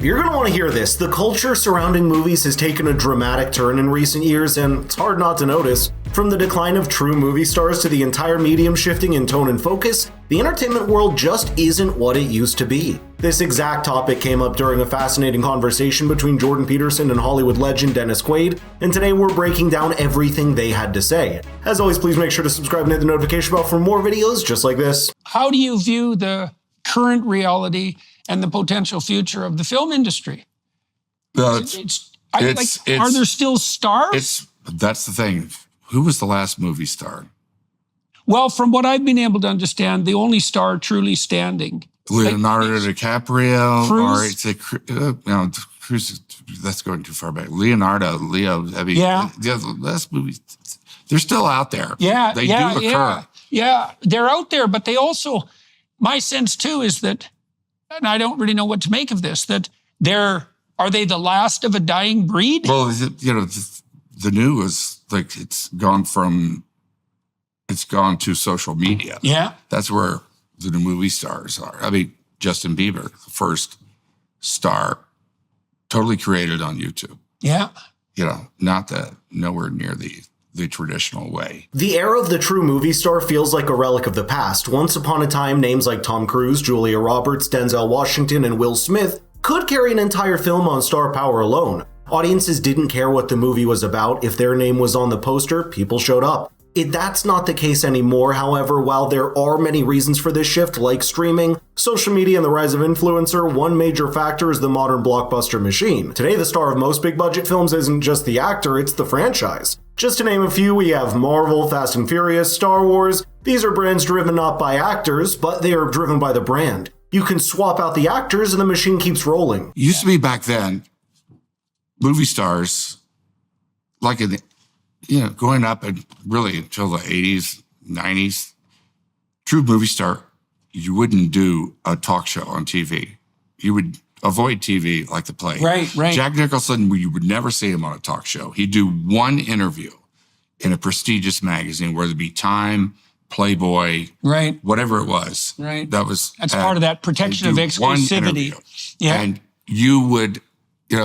You're going to want to hear this. The culture surrounding movies has taken a dramatic turn in recent years, and it's hard not to notice. From the decline of true movie stars to the entire medium shifting in tone and focus, the entertainment world just isn't what it used to be. This exact topic came up during a fascinating conversation between Jordan Peterson and Hollywood legend Dennis Quaid, and today we're breaking down everything they had to say. As always, please make sure to subscribe and hit the notification bell for more videos just like this. How do you view the current reality and the potential future of the film industry? Are there still stars? That's the thing. Who was the last movie star? Well, from what I've been able to understand, the only star truly standing. Leonardo DiCaprio, Cruise? or Cruise. That's going too far back. Leo. I mean, the last movies, they're still out there. Yeah, they do occur. Yeah, they're out there, but they also. My sense too is that, and I don't really know what to make of this, that are they the last of a dying breed? Well, the new is like it's gone to social media. Yeah. That's where the new movie stars are. I mean, Justin Bieber, the first star, totally created on YouTube. Yeah. Nowhere near the traditional way. The era of the true movie star feels like a relic of the past. Once upon a time, names like Tom Cruise, Julia Roberts, Denzel Washington, and Will Smith could carry an entire film on star power alone. Audiences didn't care what the movie was about. If their name was on the poster, people showed up. That's not the case anymore. However, while there are many reasons for this shift, like streaming, social media, and the rise of influencer, one major factor is the modern blockbuster machine. Today, the star of most big budget films isn't just the actor, it's the franchise. Just to name a few, we have Marvel, Fast and Furious, Star Wars. These are brands driven not by actors, but they are driven by the brand. You can swap out the actors and the machine keeps rolling. It used to be back then, movie stars, like going up and really until the 80s, 90s, true movie star, you wouldn't do a talk show on TV. You would avoid TV like the plague. Right. Jack Nicholson, you would never see him on a talk show. He'd do one interview in a prestigious magazine, whether it be Time, Playboy, right, whatever it was. Right. That's part of that protection of exclusivity. Yeah. And you would,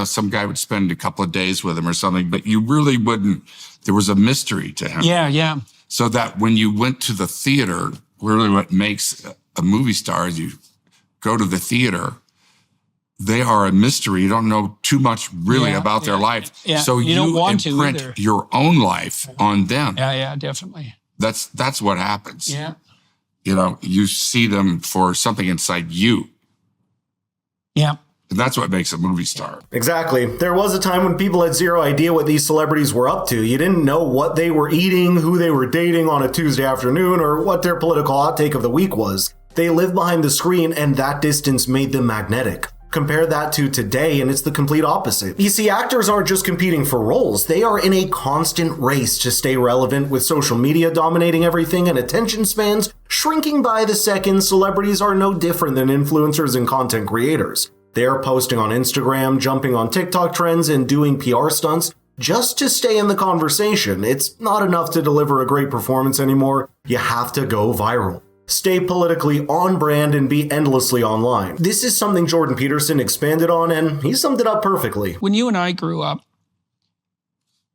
some guy would spend a couple of days with him or something, but you really wouldn't. There was a mystery to him. Yeah. So that when you went to the theater, really what makes a movie star is you go to the theater, they are a mystery. You don't know too much really about their life. Yeah. So you don't want imprint to your own life on them. Yeah, definitely. That's what happens. Yeah. You see them for something inside you. Yeah. And that's what makes a movie star. Exactly. There was a time when people had zero idea what these celebrities were up to. You didn't know what they were eating, who they were dating on a Tuesday afternoon, or what their political hot take of the week was. They lived behind the screen, and that distance made them magnetic. Compare that to today, and it's the complete opposite. You see, actors aren't just competing for roles. They are in a constant race to stay relevant. With social media dominating everything and attention spans shrinking by the second, celebrities are no different than influencers and content creators. They're posting on Instagram, jumping on TikTok trends, and doing PR stunts just to stay in the conversation. It's not enough to deliver a great performance anymore. You have to go viral. Stay politically on brand and be endlessly online. This is something Jordan Peterson expanded on, and he summed it up perfectly. When you and I grew up,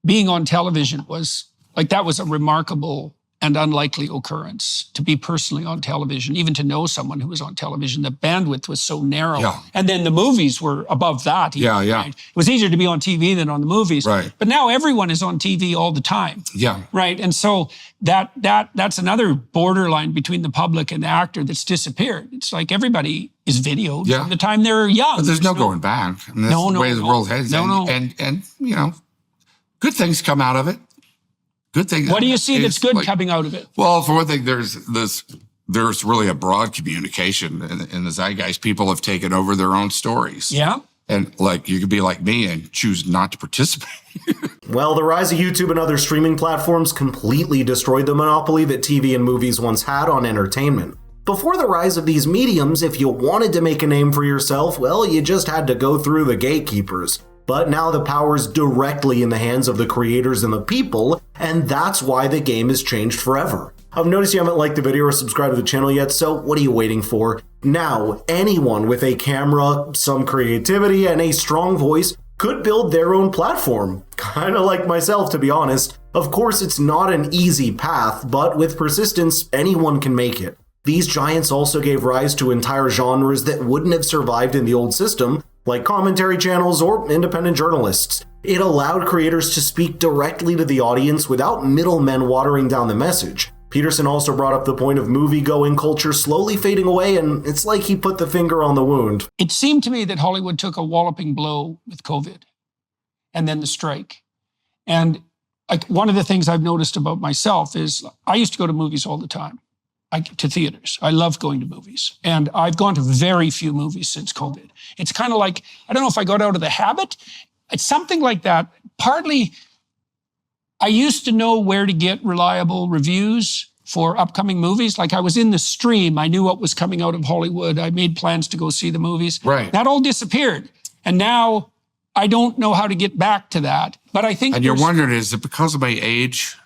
being on television was a remarkable and unlikely occurrence. To be personally on television, even to know someone who was on television, the bandwidth was so narrow. Yeah. And then the movies were above that. Yeah. Right? It was easier to be on TV than on the movies. Right. But now everyone is on TV all the time. Yeah. Right. And so that's another borderline between the public and the actor that's disappeared. It's like everybody is videoed from the time they're young. But there's no going back. And that's the way the world heads. And good things come out of it. Good thing. What do you see that's good coming out of it? Well, for one thing, there's really a broad communication in the zeitgeist. People have taken over their own stories. Yeah. And you could be like me and choose not to participate. Well, the rise of YouTube and other streaming platforms completely destroyed the monopoly that TV and movies once had on entertainment. Before the rise of these mediums, if you wanted to make a name for yourself, well, you just had to go through the gatekeepers. But now the power's directly in the hands of the creators and the people, and that's why the game has changed forever. I've noticed you haven't liked the video or subscribed to the channel yet, so what are you waiting for? Now, anyone with a camera, some creativity, and a strong voice could build their own platform. Kinda like myself, to be honest. Of course, it's not an easy path, but with persistence, anyone can make it. These giants also gave rise to entire genres that wouldn't have survived in the old system, like commentary channels or independent journalists. It allowed creators to speak directly to the audience without middlemen watering down the message. Peterson also brought up the point of movie-going culture slowly fading away, and it's like he put the finger on the wound. It seemed to me that Hollywood took a walloping blow with COVID and then the strike. And like one of the things I've noticed about myself is I used to go to movies all the time, to theaters. I love going to movies. And I've gone to very few movies since COVID. It's kind of like, I don't know if I got out of the habit. It's something like that. Partly, I used to know where to get reliable reviews for upcoming movies. Like I was in the stream. I knew what was coming out of Hollywood. I made plans to go see the movies. Right. That all disappeared. And now I don't know how to get back to that. But I think— And you're wondering, is it because of my age?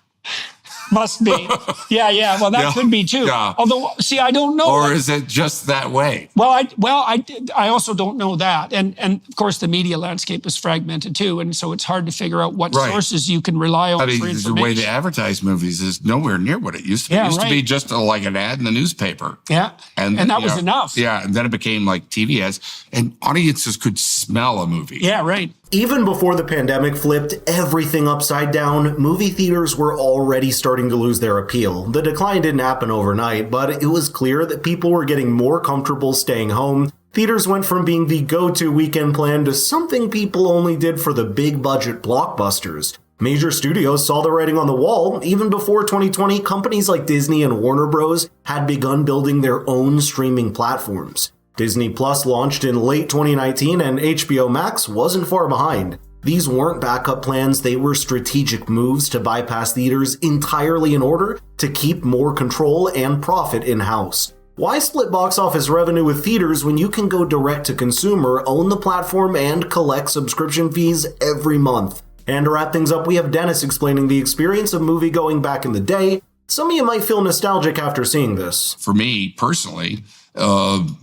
Must be. Yeah. Well, that could be too. Yeah. Although, see, I don't know. Or is it just that way? Well, I also don't know that. And of course, the media landscape is fragmented too. And so it's hard to figure out what sources you can rely on for information. The way they advertise movies is nowhere near what it used to be. It used to be just like an ad in the newspaper. Yeah. And that was enough. Yeah. And then it became like TV ads. And audiences could smell a movie. Yeah, right. Even before the pandemic flipped everything upside down, movie theaters were already starting to lose their appeal. The decline didn't happen overnight, but it was clear that people were getting more comfortable staying home. Theaters went from being the go-to weekend plan to something people only did for the big-budget blockbusters. Major studios saw the writing on the wall. Even before 2020, companies like Disney and Warner Bros. Had begun building their own streaming platforms. Disney Plus launched in late 2019, and HBO Max wasn't far behind. These weren't backup plans, they were strategic moves to bypass theaters entirely in order to keep more control and profit in-house. Why split box office revenue with theaters when you can go direct to consumer, own the platform, and collect subscription fees every month? And to wrap things up, we have Dennis explaining the experience of movie-going back in the day. Some of you might feel nostalgic after seeing this. For me, personally,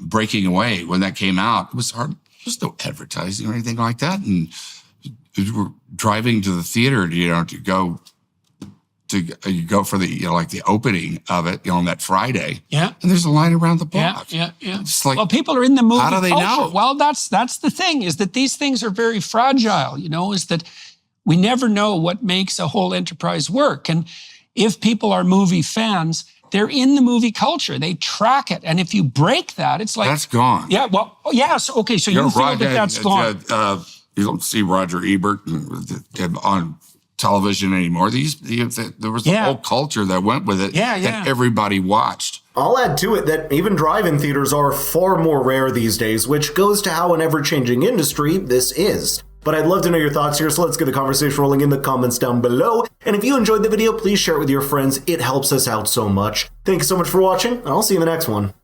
Breaking Away, when that came out, it was hard. There was no advertising or anything like that. And we were driving to the theater, to go for the, like the opening of it, on that Friday. Yeah. And there's a line around the block. Yeah. It's like, well, people are in the movie how do they culture. know? Well, that's the thing, is that these things are very fragile, is that we never know what makes a whole enterprise work. And if people are movie fans, they're in the movie culture. They track it. And if you break that, it's like— that's gone. Yeah, well, yeah. So, okay, so you feel that's gone. You don't see Roger Ebert on television anymore. There was a whole culture that went with it that everybody watched. I'll add to it that even drive-in theaters are far more rare these days, which goes to how an ever-changing industry this is. But I'd love to know your thoughts here, so let's get the conversation rolling in the comments down below. And if you enjoyed the video, please share it with your friends. It helps us out so much. Thank you so much for watching, and I'll see you in the next one.